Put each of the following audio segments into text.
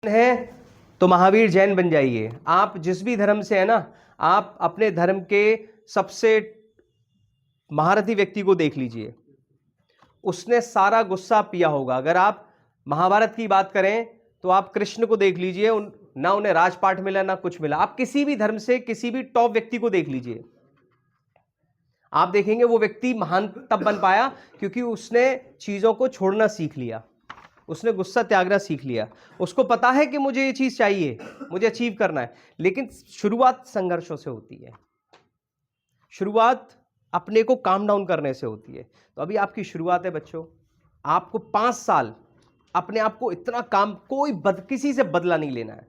है तो महावीर जैन बन जाइए। आप जिस भी धर्म से है ना, आप अपने धर्म के सबसे महारथी व्यक्ति को देख लीजिए, उसने सारा गुस्सा पिया होगा। अगर आप महाभारत की बात करें तो आप कृष्ण को देख लीजिए, ना उन्हें राजपाट मिला ना कुछ मिला। आप किसी भी धर्म से किसी भी टॉप व्यक्ति को देख लीजिए, आप देखेंगे वो व्यक्ति महान तब बन पाया क्योंकि उसने चीजों को छोड़ना सीख लिया, उसने गुस्सा त्यागना सीख लिया। उसको पता है कि मुझे ये चीज चाहिए, मुझे अचीव करना है, लेकिन शुरुआत संघर्षों से होती है, शुरुआत अपने को काम डाउन करने से होती है। तो अभी आपकी शुरुआत है बच्चों, आपको 5 साल अपने आप को इतना काम, किसी से बदला नहीं लेना है।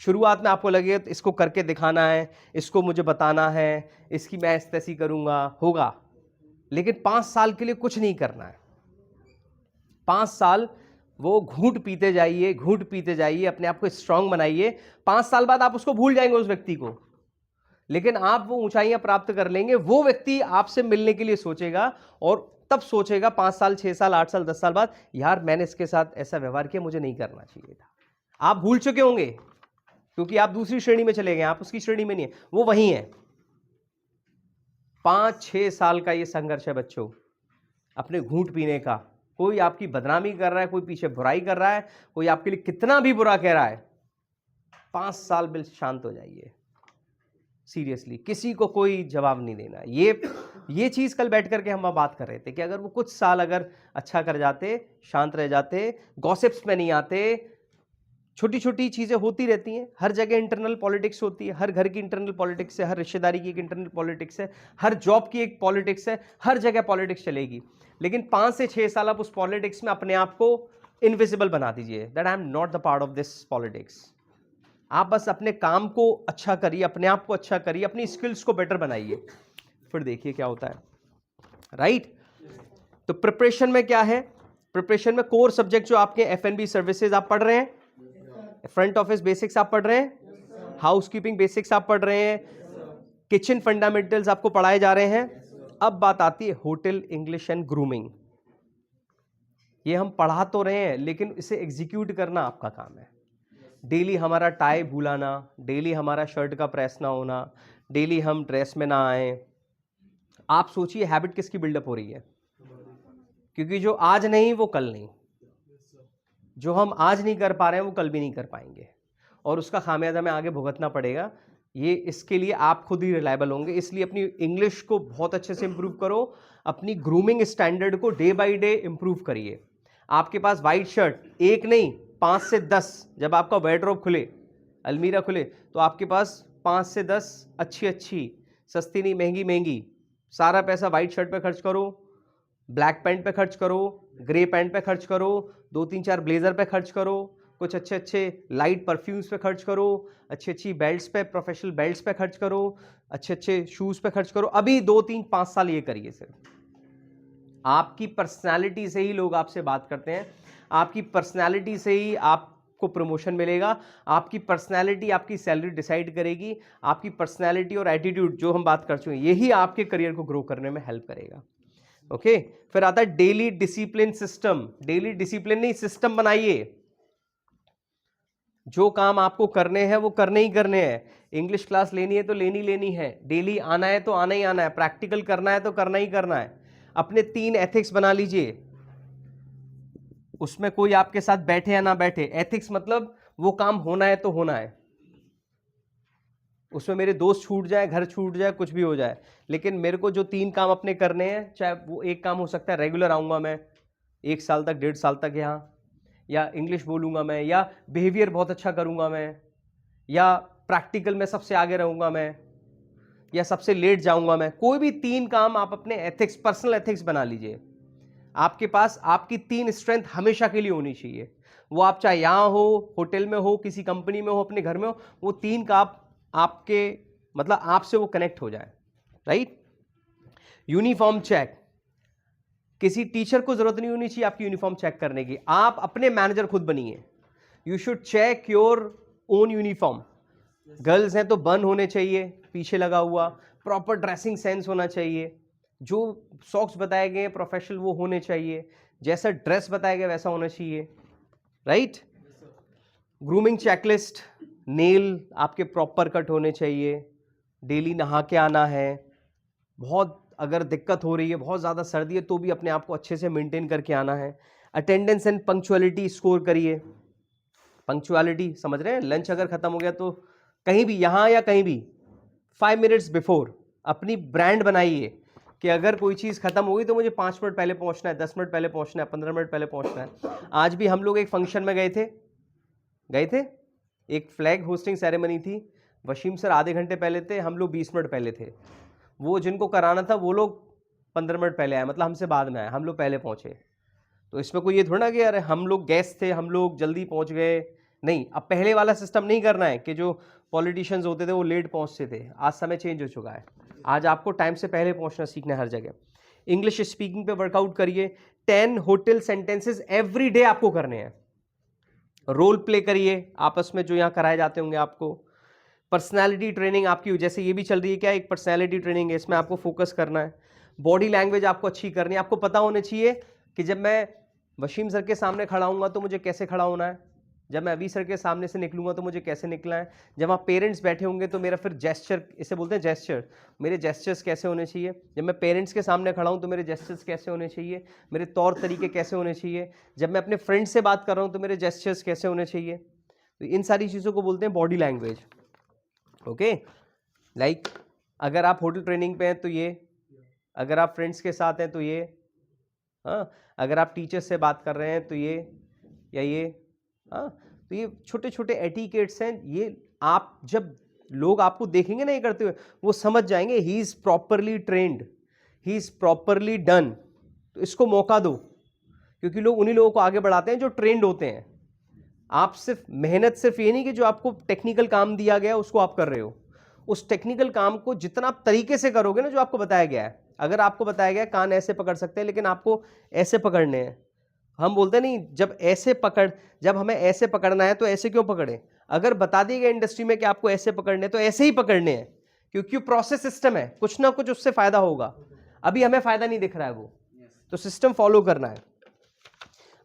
शुरुआत में आपको लगे तो इसको करके दिखाना है, इसको मुझे बताना है, इसकी मैं ऐसी करूंगा, होगा, लेकिन 5 साल के लिए कुछ नहीं करना है। 5 साल वो घूंट पीते जाइए, घूंट पीते जाइए, अपने आप को स्ट्रांग बनाइए। 5 साल बाद आप उसको भूल जाएंगे उस व्यक्ति को, लेकिन आप वो ऊंचाइयां प्राप्त कर लेंगे। वो व्यक्ति आपसे मिलने के लिए सोचेगा और तब सोचेगा 5 साल, 6 साल, 8 साल, 10 साल बाद, यार मैंने इसके साथ ऐसा व्यवहार किया, मुझे नहीं करना चाहिए था। आप भूल चुके होंगे क्योंकि आप दूसरी श्रेणी में चले गए, आप उसकी श्रेणी में नहीं है, वो वहीं है। 5-6 साल का ये संघर्ष है बच्चों, अपने घूंट पीने का। कोई आपकी बदनामी कर रहा है, कोई पीछे बुराई कर रहा है, कोई आपके लिए कितना भी बुरा कह रहा है, 5 साल बिल्कुल शांत हो जाइए। सीरियसली, किसी को कोई जवाब नहीं देना। ये चीज कल बैठ करके हम बात कर रहे थे कि अगर वो कुछ साल अगर अच्छा कर जाते, शांत रह जाते, गॉसिप्स में नहीं आते। छोटी छोटी चीजें होती रहती हैं, हर जगह इंटरनल पॉलिटिक्स होती है, हर घर की इंटरनल पॉलिटिक्स है, हर रिश्तेदारी की एक इंटरनल पॉलिटिक्स है, हर जॉब की एक पॉलिटिक्स है, हर जगह पॉलिटिक्स चलेगी। लेकिन 5 से 6 साल आप उस पॉलिटिक्स में अपने आप को इनविजिबल बना दीजिए, that I am not the part of this politics. आप बस अपने काम को अच्छा करिए, अपने आप को अच्छा करिए, अपनी स्किल्स को बेटर बनाइए, फिर देखिए क्या होता है। राइट? तो प्रिपरेशन में क्या है? प्रिपरेशन में कोर सब्जेक्ट जो आपके F&B सर्विसेज आप पढ़ रहे हैं, फ्रंट ऑफिस बेसिक्स आप पढ़ रहे हैं, हाउसकीपिंग बेसिक्स आप पढ़ रहे हैं, किचन फंडामेंटल्स आपको पढ़ाए जा रहे हैं। अब बात आती है होटल इंग्लिश एंड ग्रूमिंग। ये हम पढ़ा तो रहे हैं, लेकिन इसे एग्जीक्यूट करना आपका काम है। डेली हमारा टाई भूलाना, डेली हमारा शर्ट का प्रेस ना होना, डेली हम ड्रेस में ना आए। आप सोचिए हैबिट किसकी बिल्डअप हो रही है, क्योंकि जो आज नहीं वो कल नहीं, जो हम आज नहीं कर पा रहे हैं वो कल भी नहीं कर पाएंगे, और उसका खामियाजा हमें आगे भुगतना पड़ेगा। ये इसके लिए आप खुद ही रिलायबल होंगे। इसलिए अपनी इंग्लिश को बहुत अच्छे से इंप्रूव करो, अपनी ग्रूमिंग स्टैंडर्ड को डे बाय डे इंप्रूव करिए। आपके पास वाइट शर्ट एक नहीं 5 से 10, जब आपका वार्डरोब खुले, अलमीरा खुले, तो आपके पास 5 से 10 अच्छी अच्छी, सस्ती नहीं महंगी महंगी, सारा पैसा वाइट शर्ट पे खर्च करो, ब्लैक पैंट पे खर्च करो, ग्रे पैंट पे खर्च करो, 2-3-4 ब्लेजर पे खर्च करो, कुछ अच्छे अच्छे लाइट परफ्यूम्स पे खर्च करो, अच्छी अच्छी बेल्ट्स पे, प्रोफेशनल बेल्ट्स पे खर्च करो, अच्छे अच्छे शूज पे खर्च करो। अभी 2-3-5 साल ये करिए। सिर्फ आपकी पर्सनालिटी से ही लोग आपसे बात करते हैं, आपकी पर्सनालिटी से ही आपको प्रमोशन मिलेगा, आपकी पर्सनालिटी आपकी सैलरी डिसाइड करेगी, आपकी पर्सनालिटी और एटीट्यूड जो हम बात कर चुके हैं यही आपके करियर को ग्रो करने में हेल्प करेगा। ओके फिर आता है daily discipline system. Daily discipline नहीं, सिस्टम बनाइए। जो काम आपको करने हैं वो करने ही करने हैं। इंग्लिश क्लास लेनी है तो लेनी है, डेली आना है तो आना ही आना है, प्रैक्टिकल करना है तो करना ही करना है। अपने 3 एथिक्स बना लीजिए, उसमें कोई आपके साथ बैठे या ना बैठे, एथिक्स मतलब वो काम होना है तो होना है। उसमें मेरे दोस्त छूट जाए, घर छूट जाए, कुछ भी हो जाए, लेकिन मेरे को जो 3 काम अपने करने हैं, चाहे वो एक काम हो सकता है रेगुलर आऊंगा मैं 1 साल तक, 1.5 साल तक यहाँ, या इंग्लिश बोलूंगा मैं, या बिहेवियर बहुत अच्छा करूंगा मैं, या प्रैक्टिकल में सबसे आगे रहूंगा मैं, या सबसे लेट जाऊंगा मैं। कोई भी 3 काम आप अपने एथिक्स, पर्सनल एथिक्स बना लीजिए। आपके पास आपकी 3 स्ट्रेंथ हमेशा के लिए होनी चाहिए। वो आप चाहे यहां हो, होटल में हो, किसी कंपनी में हो, अपने घर में हो, वो 3 का आपके मतलब आपसे वो कनेक्ट हो जाए। राइट? यूनिफॉर्म चेक, किसी टीचर को जरूरत नहीं होनी चाहिए आपकी यूनिफॉर्म चेक करने की, आप अपने मैनेजर खुद बनिए। You should check your own uniform. Girls हैं तो बन होने चाहिए, पीछे लगा हुआ, प्रॉपर ड्रेसिंग सेंस होना चाहिए, जो सॉक्स बताए गए प्रोफेशनल वो होने चाहिए, जैसा ड्रेस बताया गया वैसा होना चाहिए। राइट? ग्रूमिंग चेकलिस्ट, नेल आपके प्रॉपर कट होने चाहिए, डेली नहा के आना है, बहुत अगर दिक्कत हो रही है, बहुत ज़्यादा सर्दी है तो भी अपने आप को अच्छे से मेंटेन करके आना है। अटेंडेंस एंड पंक्चुअलिटी स्कोर करिए। पंक्चुअलिटी समझ रहे हैं, लंच अगर खत्म हो गया तो कहीं भी, यहाँ या कहीं भी 5 मिनट्स बिफोर अपनी ब्रांड बनाइए कि अगर कोई चीज़ खत्म हो गई तो मुझे 5 मिनट पहले पहुँचना है, 10 मिनट पहले पहुँचना है, 15 मिनट पहले पहुँचना है। आज भी हम लोग एक फंक्शन में गए थे, एक फ्लैग होस्टिंग सेरेमनी थी, वशीम सर आधे घंटे पहले थे, हम लोग 20 मिनट पहले थे। वो जिनको कराना था वो लोग 15 मिनट पहले आए, मतलब हमसे बाद में आए, हम लोग पहले पहुँचे। तो इसमें कोई ये थोड़ा ना कि अरे हम लोग गेस्ट थे, हम लोग जल्दी पहुँच गए, नहीं। अब पहले वाला सिस्टम नहीं करना है कि जो पॉलिटिशियंस होते थे वो लेट पहुँचते थे। आज समय चेंज हो चुका है, आज आपको टाइम से पहले पहुँचना सीखना है हर जगह। इंग्लिश स्पीकिंग पे वर्कआउट करिए। 10 होटल सेंटेंसेस एवरी डे आपको करने हैं। रोल प्ले करिए आपस में जो यहाँ कराए जाते होंगे आपको। पर्सनैलिटी ट्रेनिंग आपकी, जैसे ये भी चल रही है क्या, एक पर्सनैलिटी ट्रेनिंग है, इसमें आपको फोकस करना है। बॉडी लैंग्वेज आपको अच्छी करनी है। आपको पता होना चाहिए कि जब मैं वशीम सर के सामने खड़ा हूँगा तो मुझे कैसे खड़ा होना है, जब मैं अभी सर के सामने से निकलूंगा तो मुझे कैसे निकलना है, जब आप पेरेंट्स बैठे होंगे तो मेरा फिर जेस्चर, इसे बोलते हैं जेस्चर, मेरे जेस्चर्स कैसे होने चाहिए, जब मैं पेरेंट्स के सामने खड़ा हूँ तो मेरे जेस्चर्स कैसे होने चाहिए, मेरे तौर तरीके कैसे होने चाहिए, जब मैं अपने फ्रेंड से बात कर रहा हूँ तो मेरे जेस्चर्स कैसे होने चाहिए। तो इन सारी चीज़ों को बोलते हैं बॉडी लैंग्वेज। ओके, लाइक अगर आप होटल ट्रेनिंग पे हैं तो ये, अगर आप फ्रेंड्स के साथ हैं तो ये, हाँ, अगर आप टीचर्स से बात कर रहे हैं तो ये, या ये, हाँ। तो ये छोटे छोटे एटिकेट्स हैं, ये आप जब लोग आपको देखेंगे ना ये करते हुए, वो समझ जाएंगे he is properly trend, he is properly done. तो इसको मौका दो, क्योंकि लोग उन्हीं लोगों को आगे बढ़ाते हैं जो ट्रेंड होते हैं। आप सिर्फ मेहनत, सिर्फ ये नहीं कि जो आपको टेक्निकल काम दिया गया उसको आप कर रहे हो, उस टेक्निकल काम को जितना आप तरीके से करोगे ना जो आपको बताया गया है। अगर आपको बताया गया कान ऐसे पकड़ सकते हैं लेकिन आपको ऐसे पकड़ने हैं, हम बोलते नहीं जब ऐसे पकड़, जब हमें ऐसे पकड़ना है तो ऐसे क्यों पकड़े। अगर बता दिया गया इंडस्ट्री में कि आपको ऐसे पकड़ने तो ऐसे ही पकड़ने हैं, क्योंकि प्रोसेस सिस्टम है, कुछ ना कुछ उससे फायदा होगा। अभी हमें फायदा नहीं दिख रहा है वो, तो सिस्टम फॉलो करना है।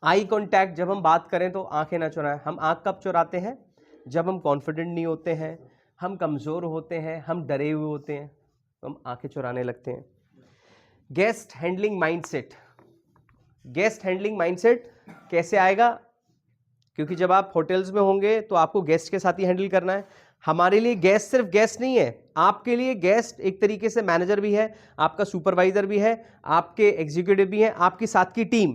आई कांटेक्ट, जब हम बात करें तो आंखें ना चुराएं। हम आंख कब चुराते हैं, जब हम कॉन्फिडेंट नहीं होते हैं, हम कमज़ोर होते हैं, हम डरे हुए होते हैं, तो हम आंखें चुराने लगते हैं। Guest handling mindset, guest handling mindset कैसे आएगा, क्योंकि जब आप होटल्स में होंगे तो आपको गेस्ट के साथ ही हैंडल करना है। हमारे लिए गेस्ट सिर्फ गेस्ट नहीं है, आपके लिए गेस्ट एक तरीके से मैनेजर भी है, आपका सुपरवाइजर भी है, आपके एग्जीक्यूटिव भी है, आपकी साथ की टीम,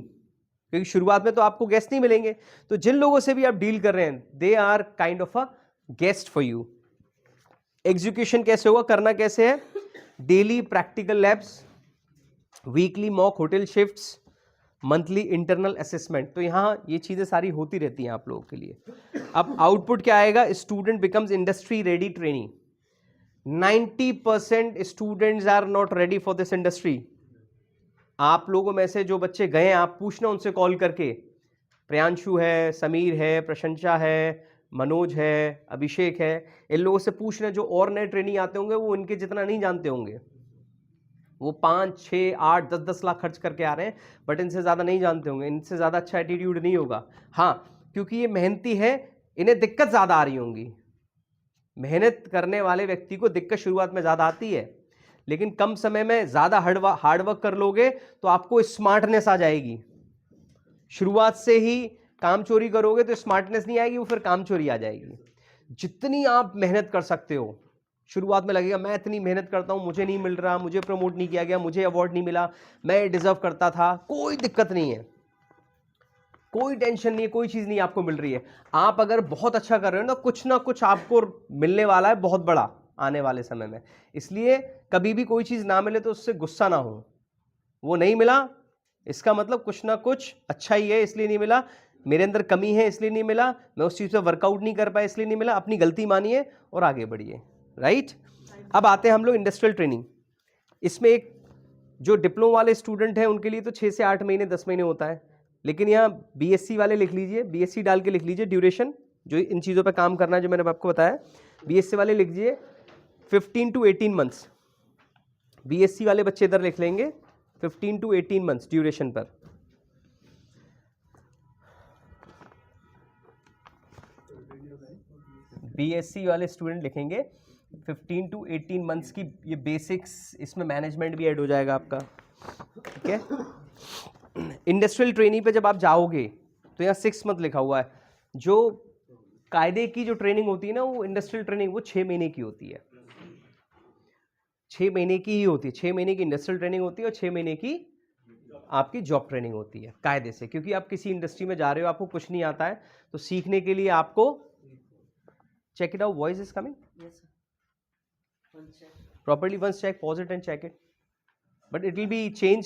क्योंकि शुरुआत में तो आपको गेस्ट नहीं मिलेंगे, तो जिन लोगों से भी आप डील कर रहे हैं they are kind of a guest for you. Execution कैसे होगा, करना कैसे है, daily practical labs, weekly mock hotel shifts, monthly internal assessment. तो यहाँ ये चीजें सारी होती रहती हैं आप लोगों के लिए। अब आउटपुट क्या आएगा, student becomes industry ready trainee. 90% students are not ready for this industry. आप लोगों में से जो बच्चे गए, आप पूछना उनसे कॉल करके, प्रियांशु है, समीर है, प्रशंसा है, मनोज है, अभिषेक है, इन लोगों से पूछना जो और नए ट्रेनिंग आते होंगे वो इनके जितना नहीं जानते होंगे। वो 5, 6, 8, 10 लाख खर्च करके आ रहे हैं, बट इनसे ज़्यादा नहीं जानते होंगे, इनसे ज़्यादा अच्छा एटीट्यूड नहीं होगा। हाँ, क्योंकि ये मेहनती है, इन्हें दिक्कत ज़्यादा आ रही होंगी। मेहनत करने वाले व्यक्ति को दिक्कत शुरुआत में ज़्यादा आती है, लेकिन कम समय में ज़्यादा हार्डवर्क कर लोगे तो आपको स्मार्टनेस आ जाएगी। शुरुआत से ही काम चोरी करोगे तो स्मार्टनेस नहीं आएगी, वो फिर काम चोरी आ जाएगी। जितनी आप मेहनत कर सकते हो, शुरुआत में लगेगा मैं इतनी मेहनत करता हूं, मुझे नहीं मिल रहा, मुझे प्रमोट नहीं किया गया, मुझे अवार्ड नहीं मिला, मैं डिजर्व करता था, कोई दिक्कत नहीं है, कोई टेंशन नहीं है, कोई चीज नहीं आपको मिल रही है। आप अगर बहुत अच्छा कर रहे हो ना कुछ आपको मिलने वाला है बहुत बड़ा आने वाले समय में। इसलिए कभी भी कोई चीज ना मिले तो उससे गुस्सा ना हो, वो नहीं मिला इसका मतलब कुछ ना कुछ अच्छा ही है, इसलिए नहीं मिला, मेरे अंदर कमी है इसलिए नहीं मिला, मैं उस चीज पे वर्कआउट नहीं कर पाया इसलिए नहीं मिला, अपनी गलती मानिए और आगे बढ़िए। राइट, अब आते हैं हम लोग इंडस्ट्रियल ट्रेनिंग। इसमें एक जो डिप्लोमा वाले स्टूडेंट हैं उनके लिए तो 6 से 8 महीने 10 महीने होता है, लेकिन यहाँ बीएससी वाले लिख लीजिए, बीएससी डाल के लिख लीजिए ड्यूरेशन, जो इन चीज़ों पे काम करना है जो मैंने आपको बताया, बीएससी वाले लिख लीजिए 15 to 18 मंथ्स। बीएससी वाले बच्चे इधर लिख लेंगे 15 to 18 मंथ्स ड्यूरेशन पर। बीएससी वाले स्टूडेंट लिखेंगे 15 to 18 मंथ्स की ये बेसिक्स, इसमें मैनेजमेंट भी ऐड हो जाएगा आपका, ठीक है। इंडस्ट्रियल ट्रेनिंग पे जब आप जाओगे तो यहाँ 6 मंथ लिखा हुआ है। जो कायदे की जो ट्रेनिंग होती है ना, वो इंडस्ट्रियल ट्रेनिंग वो 6 महीने की होती है, 6 महीने की ही होती है। 6 महीने की इंडस्ट्रियल ट्रेनिंग होती है और 6 महीने की आपकी जॉब ट्रेनिंग होती है कायदे से, क्योंकि आप किसी इंडस्ट्री में जा रहे हो, आपको कुछ नहीं आता है, तो सीखने के लिए आपको check it out, voice is coming, Yes, sir. One check. properly once check, pause it and check it, but it will be changed